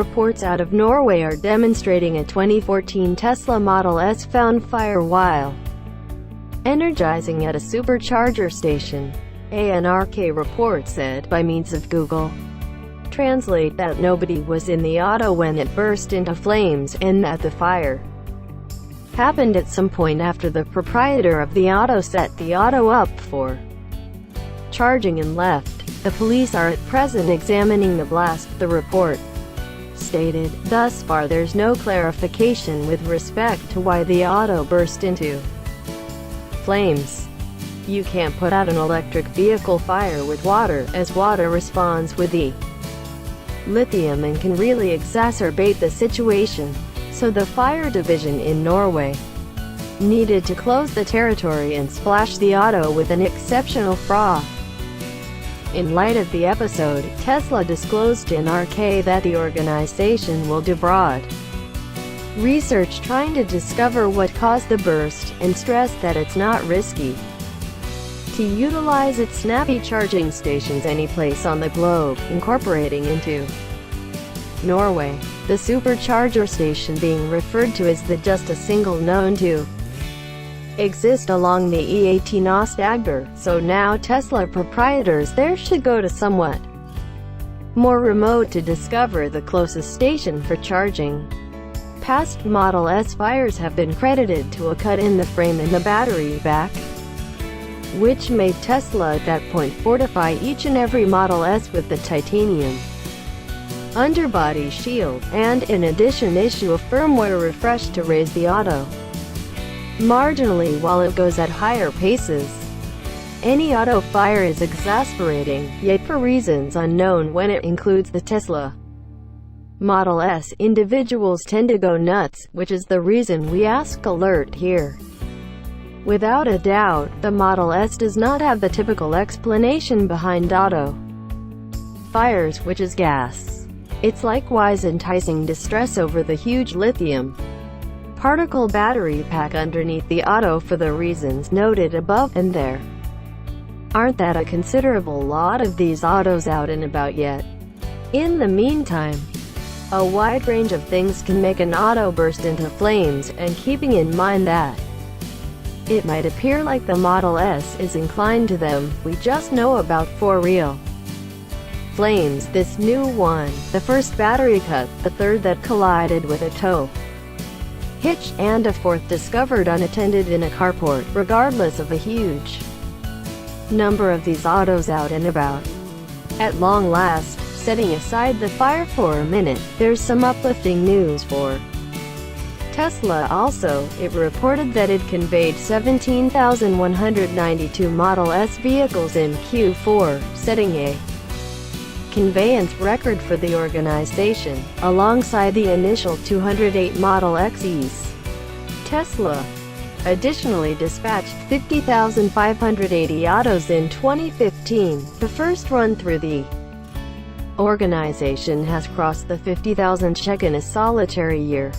Reports out of Norway are demonstrating a 2014 Tesla Model S found fire while energizing at a supercharger station. A NRK report said, by means of Google Translate, that nobody was in the auto when it burst into flames, and that the fire happened at some point after the proprietor of the auto set the auto up for charging and left. The police are at present examining the blast, the report stated. Thus far there's no clarification with respect to why the auto burst into flames. You can't put out an electric vehicle fire with water, as water responds with the lithium and can really exacerbate the situation. So the fire division in Norway needed to close the territory and splash the auto with an exceptional froth. In light of the episode, Tesla disclosed in NRK that the organization will do broad research trying to discover what caused the burst, and stressed that it's not risky to utilize its snappy charging stations anyplace on the globe, incorporating into Norway. The supercharger station being referred to as the just a single known to exist along the E18 Aust-Agder, so now Tesla proprietors there should go to somewhat more remote to discover the closest station for charging. Past Model S fires have been credited to a cut in the frame and the battery pack, which made Tesla at that point fortify each and every Model S with the titanium underbody shield, and in addition issue a firmware refresh to raise the auto marginally while it goes at higher paces. Any auto fire is exasperating, yet for reasons unknown when it includes the Tesla Model S, individuals tend to go nuts, which is the reason we ask alert here. Without a doubt, the Model S does not have the typical explanation behind auto fires, which is gas. It's likewise enticing distress over the huge lithium particle battery pack underneath the auto for the reasons noted above, and there aren't that a considerable lot of these autos out and about yet. In the meantime, a wide range of things can make an auto burst into flames, and keeping in mind that it might appear like the Model S is inclined to them, we just know about for real flames. This new one, the first battery cut, the third that collided with a tow hitch, and a fourth discovered unattended in a carport, regardless of a huge number of these autos out and about. At long last, setting aside the fire for a minute, there's some uplifting news for Tesla also. It reported that it conveyed 17,192 Model S vehicles in Q4, setting a conveyance record for the organization, alongside the initial 208 Model X's. Tesla additionally dispatched 50,580 autos in 2015, the first run through the organization has crossed the 50,000 check in a solitary year.